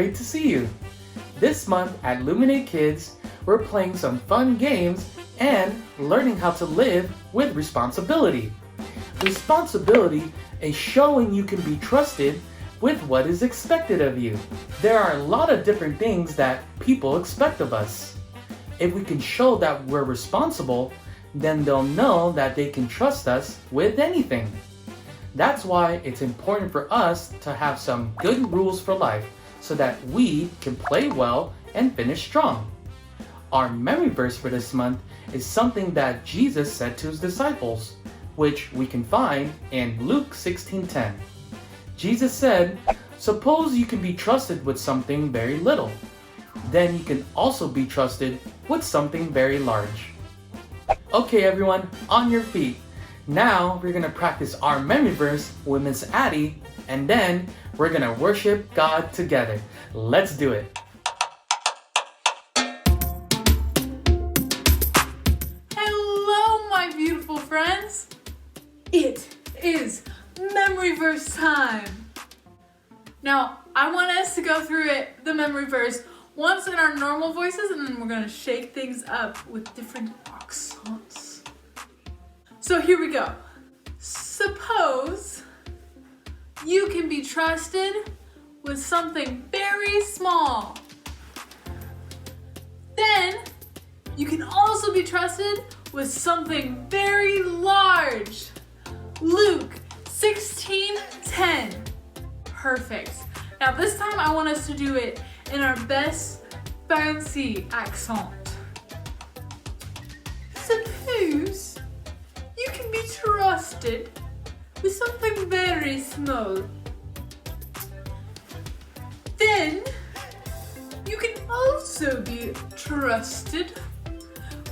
great to see you. This month at Luminate Kids, we're playing some fun games and learning how to live with responsibility. Responsibility is showing you can be trusted with what is expected of you. There are a lot of different things that people expect of us. If we can show that we're responsible, then they'll know that they can trust us with anything. That's why it's important for us to have some good rules for life so that we can play well and finish strong. Our memory verse for this month is something that Jesus said to his disciples, which we can find in Luke 16:10. Jesus said, "Suppose you can be trusted with something very little. Then you can also be trusted with something very large." Okay everyone, on your feet. Now we're gonna practice our memory verse with Miss Addie, and then we're gonna worship God together. Let's do it. Hello, my beautiful friends. It is memory verse time. Now, I want us to go through the memory verse once in our normal voices, and then we're gonna shake things up with different accents. So here we go. Suppose you can be trusted with something very small. Then you can also be trusted with something very large. Luke 16:10. Perfect. Now this time I want us to do it in our best fancy accent. Suppose you can be trusted with something very small. Then you can also be trusted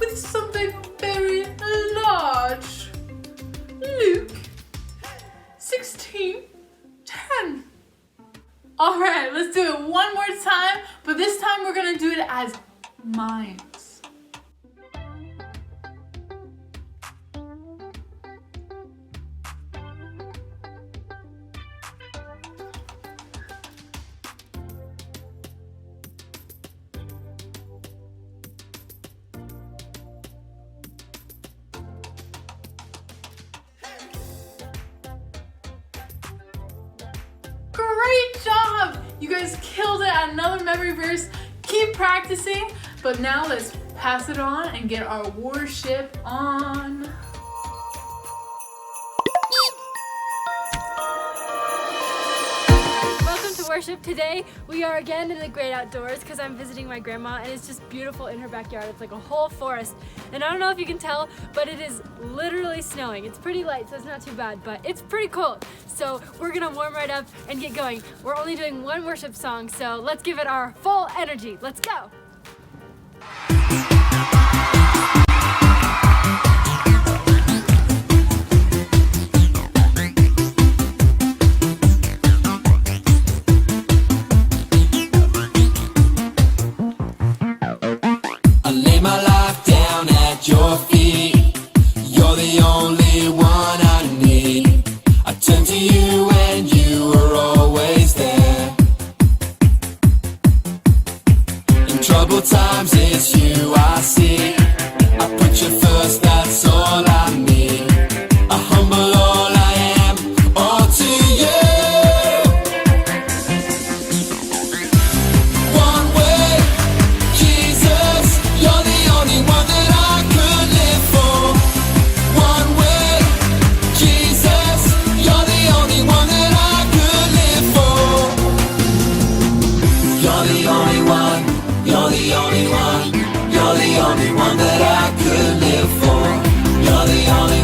with something very large. Luke 16:10. All right, let's do it one more time, but this time we're gonna do it as mimes. Great job! You guys killed it at another memory verse. Keep practicing, but now let's pass it on and get our worship on. Welcome to worship. Today we are again in the great outdoors because I'm visiting my grandma, and it's just beautiful in her backyard. It's like a whole forest, and I don't know if you can tell, but it is literally snowing. It's pretty light, so it's not too bad, but it's pretty cold. So we're gonna warm right up and get going. We're only doing one worship song, so let's give it our full energy. Let's go. Your feet, you're the only one I need. I turn to you and you are always there. In troubled times it's you I see. I put you first, that's all I need. I humble all I am, all to you. One way, Jesus, you're the only one that I could live for. One way, Jesus, you're the only one that I could live for. You're the only one, you're the only one, you're the only one that I could live for. You're the only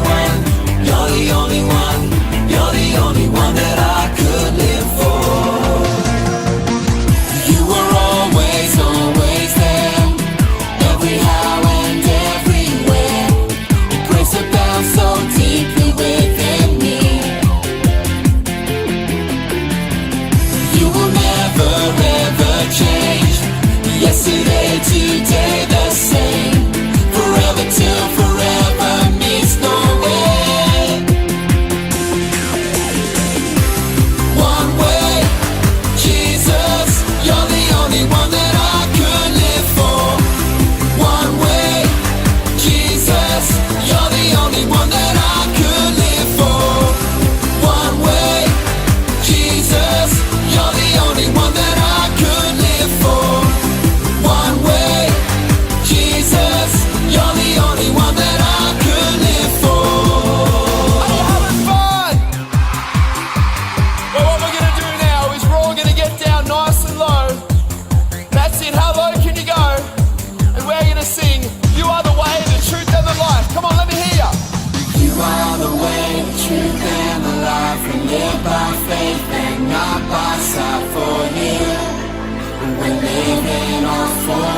We're living all for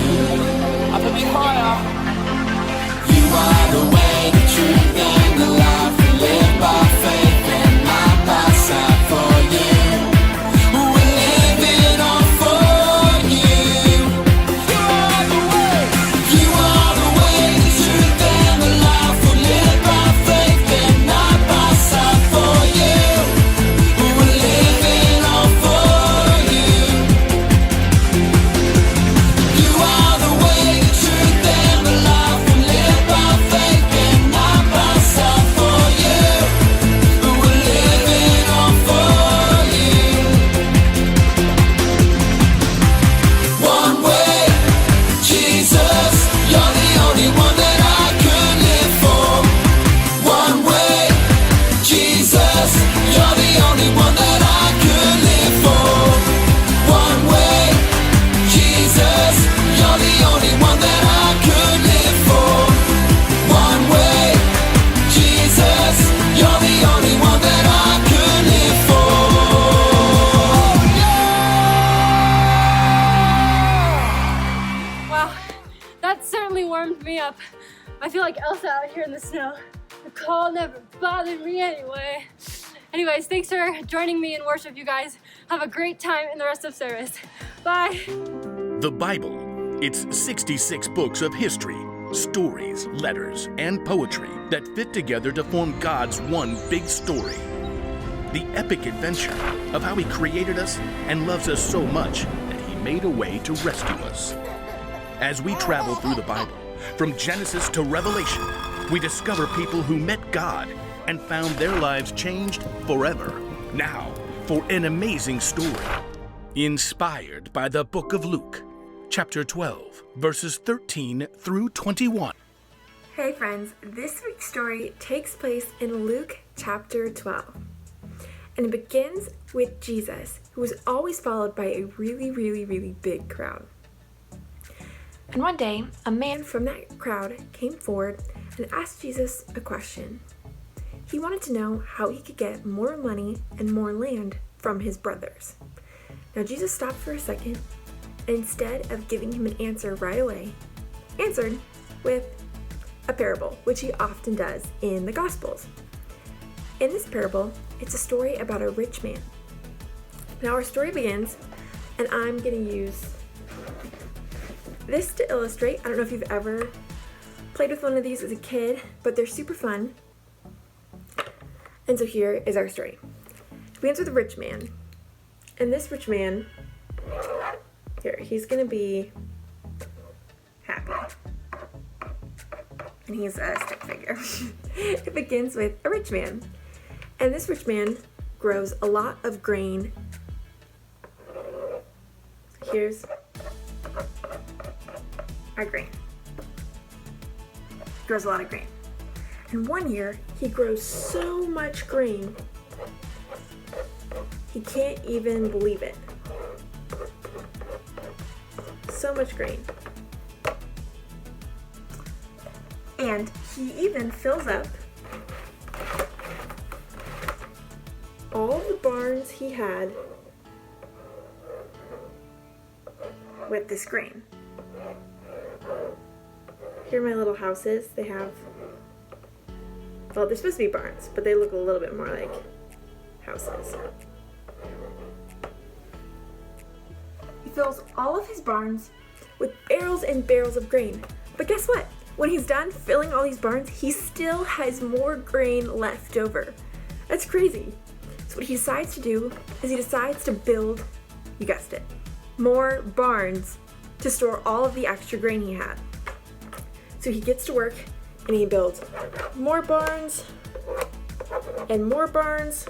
you. Up a bit higher. You are the way, the truth, and the life. We live by faith and not by sight for you. We're living all for you. You are the way. You are the way, the truth, and the life. We live by faith and not by sight for you. We're living all for you. You are the way, the truth, and the life. We live by faith and not by sight for you. We're living all for you. One way, Jesus, you're the only one that I could live for. One way, Jesus, you're the only one that I could live for. One way, Jesus, you're the only one that I could live for. One way, Jesus, you're the only one that I could live for. Wow, that certainly warmed me up. I feel like Elsa out here in the snow. The cold never bothered me anyway. Anyways, thanks for joining me in worship, you guys. Have a great time in the rest of service. Bye. The Bible. It's 66 books of history, stories, letters, and poetry that fit together to form God's one big story. The epic adventure of how He created us and loves us so much that He made a way to rescue us. As we travel through the Bible, from Genesis to Revelation, we discover people who met God and found their lives changed forever. Now, for an amazing story, inspired by the book of Luke, chapter 12, verses 13 through 21. Hey friends, this week's story takes place in Luke chapter 12. And it begins with Jesus, who was always followed by a really big crowd. And one day, a man from that crowd came forward and asked Jesus a question. He wanted to know how he could get more money and more land from his brothers. Now Jesus stopped for a second, and instead of giving him an answer right away, answered with a parable, which he often does in the Gospels. In this parable, it's a story about a rich man. Now our story begins, and I'm going to use this to illustrate. I don't know if you've ever played with one of these as a kid, but they're super fun. And so here is our story. It begins with a rich man. And this rich man, here, he's going to be happy. And he's a stick figure. It begins with a rich man. And this rich man grows a lot of grain. Here's our grain. Grows a lot of grain. And one year, he grows so much grain, he can't even believe it. So much grain. And he even fills up all the barns he had with this grain. Here are my little houses. They have, well, they're supposed to be barns, but they look a little bit more like houses. He fills all of his barns with barrels and barrels of grain. But guess what? When he's done filling all these barns, he still has more grain left over. That's crazy. So what he decides to do is he decides to build, you guessed it, more barns to store all of the extra grain he had. So he gets to work and he builds more barns and more barns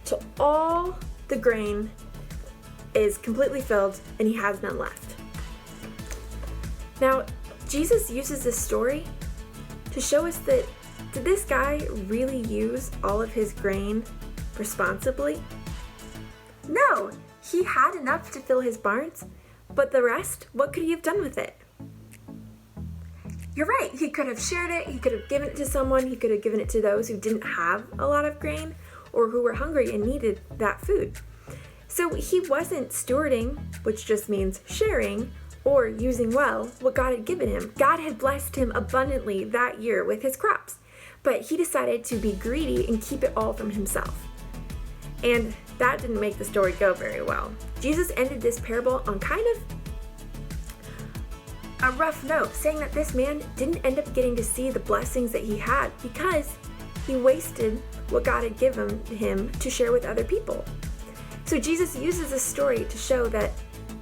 till all the grain is completely filled and he has none left. Now, Jesus uses this story to show us that, did this guy really use all of his grain responsibly? No, he had enough to fill his barns, but the rest, what could he have done with it? You're right, he could have shared it, he could have given it to someone, he could have given it to those who didn't have a lot of grain, or who were hungry and needed that food. So he wasn't stewarding, which just means sharing, or using well what God had given him. God had blessed him abundantly that year with his crops, but he decided to be greedy and keep it all from himself. And that didn't make the story go very well. Jesus ended this parable on kind of a rough note, saying that this man didn't end up getting to see the blessings that he had because he wasted what God had given him to share with other people. So Jesus uses this story to show that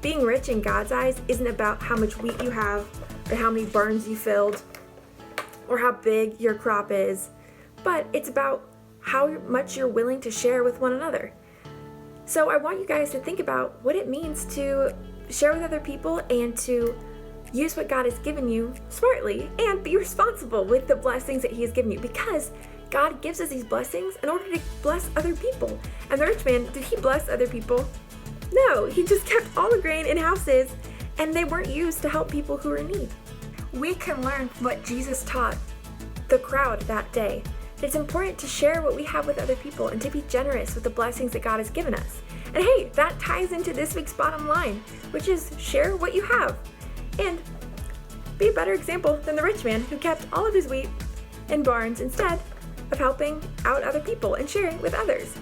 being rich in God's eyes isn't about how much wheat you have, or how many barns you filled, or how big your crop is, but it's about how much you're willing to share with one another. So I want you guys to think about what it means to share with other people and to use what God has given you smartly and be responsible with the blessings that he has given you, because God gives us these blessings in order to bless other people. And the rich man, did he bless other people? No, he just kept all the grain in houses, and they weren't used to help people who were in need. We can learn what Jesus taught the crowd that day. It's important to share what we have with other people and to be generous with the blessings that God has given us. And hey, that ties into this week's bottom line, which is share what you have and be a better example than the rich man who kept all of his wheat in barns instead of helping out other people and sharing with others.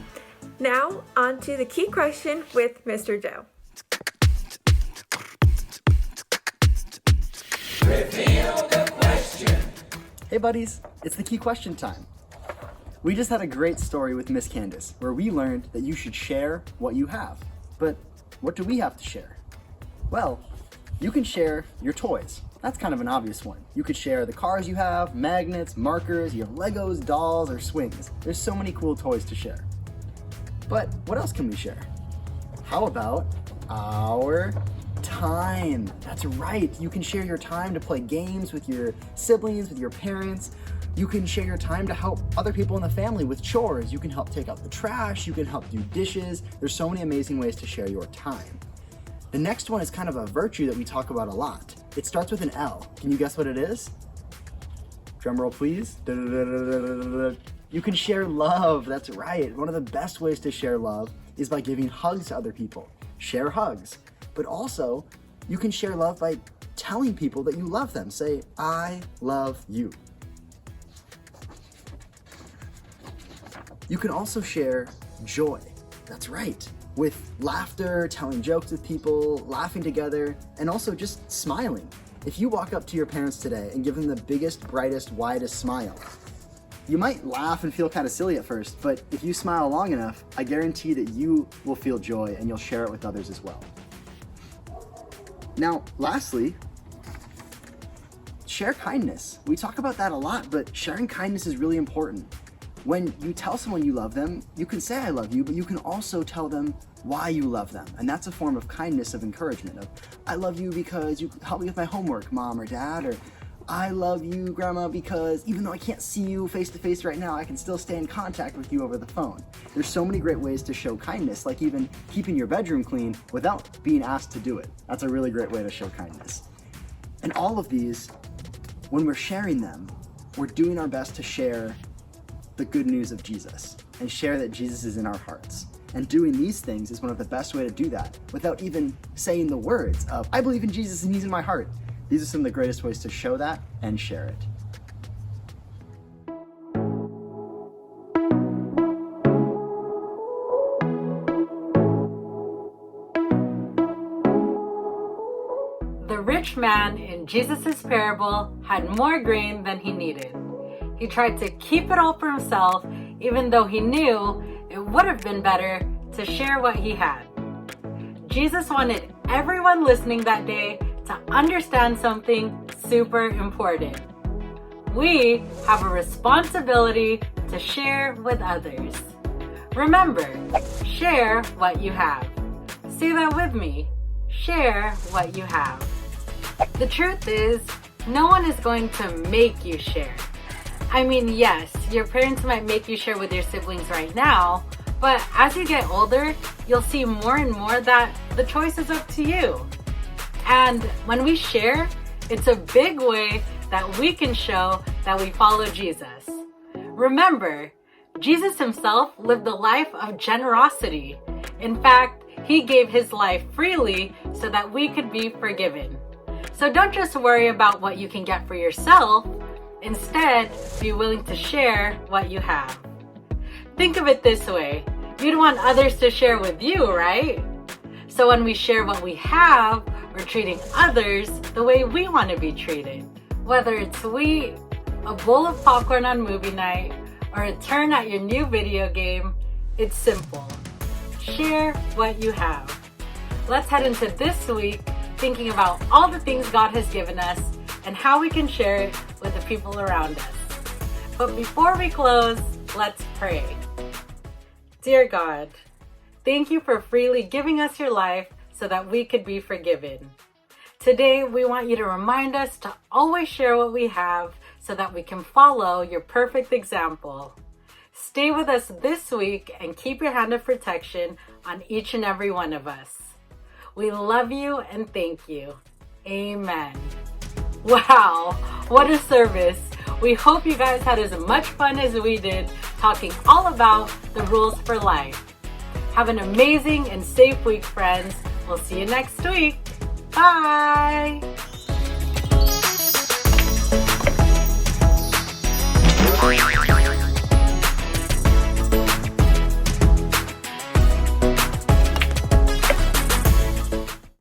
Now, on to the key question with Mr. Joe. Reveal the question. Hey buddies, it's the key question time. We just had a great story with Miss Candace where we learned that you should share what you have. But what do we have to share? Well, you can share your toys. That's kind of an obvious one. You could share the cars you have, magnets, markers, you have Legos, dolls, or swings. There's so many cool toys to share. But what else can we share? How about our time? That's right. You can share your time to play games with your siblings, with your parents. You can share your time to help other people in the family with chores. You can help take out the trash. You can help do dishes. There's so many amazing ways to share your time. The next one is kind of a virtue that we talk about a lot. It starts with an L. Can you guess what it is? Drum roll, please. You can share love. That's right. One of the best ways to share love is by giving hugs to other people. Share hugs. But also, you can share love by telling people that you love them. Say, I love you. You can also share joy. That's right. With laughter, telling jokes with people, laughing together, and also just smiling. If you walk up to your parents today and give them the biggest, brightest, widest smile, you might laugh and feel kind of silly at first, but if you smile long enough, I guarantee that you will feel joy and you'll share it with others as well. Now, lastly, share kindness. We talk about that a lot, but sharing kindness is really important. When you tell someone you love them, you can say I love you, but you can also tell them why you love them. And that's a form of kindness, of encouragement, of I love you because you help me with my homework, mom or dad, or I love you, grandma, because even though I can't see you face to face right now, I can still stay in contact with you over the phone. There's so many great ways to show kindness, like even keeping your bedroom clean without being asked to do it. That's a really great way to show kindness. And all of these, when we're sharing them, we're doing our best to share the good news of Jesus and share that Jesus is in our hearts. And doing these things is one of the best way to do that without even saying the words of, I believe in Jesus and he's in my heart. These are some of the greatest ways to show that and share it. The rich man in Jesus' parable had more grain than he needed. He tried to keep it all for himself, even though he knew it would have been better to share what he had. Jesus wanted everyone listening that day to understand something super important. We have a responsibility to share with others. Remember, share what you have. Say that with me. Share what you have. The truth is, no one is going to make you share. I mean, yes, your parents might make you share with your siblings right now, but as you get older, you'll see more and more that the choice is up to you. And when we share, it's a big way that we can show that we follow Jesus. Remember, Jesus himself lived a life of generosity. In fact, he gave his life freely so that we could be forgiven. So don't just worry about what you can get for yourself. Instead, be willing to share what you have. Think of it this way. You'd want others to share with you, right? So when we share what we have, we're treating others the way we want to be treated. Whether it's sweet, a bowl of popcorn on movie night, or a turn at your new video game, it's simple. Share what you have. Let's head into this week thinking about all the things God has given us and how we can share it with the people around us. But before we close, let's pray. Dear God, thank you for freely giving us your life so that we could be forgiven. Today, we want you to remind us to always share what we have so that we can follow your perfect example. Stay with us this week and keep your hand of protection on each and every one of us. We love you and thank you. Amen. Wow, what a service. We hope you guys had as much fun as we did talking all about the rules for life. Have an amazing and safe week, friends. We'll see you next week. Bye.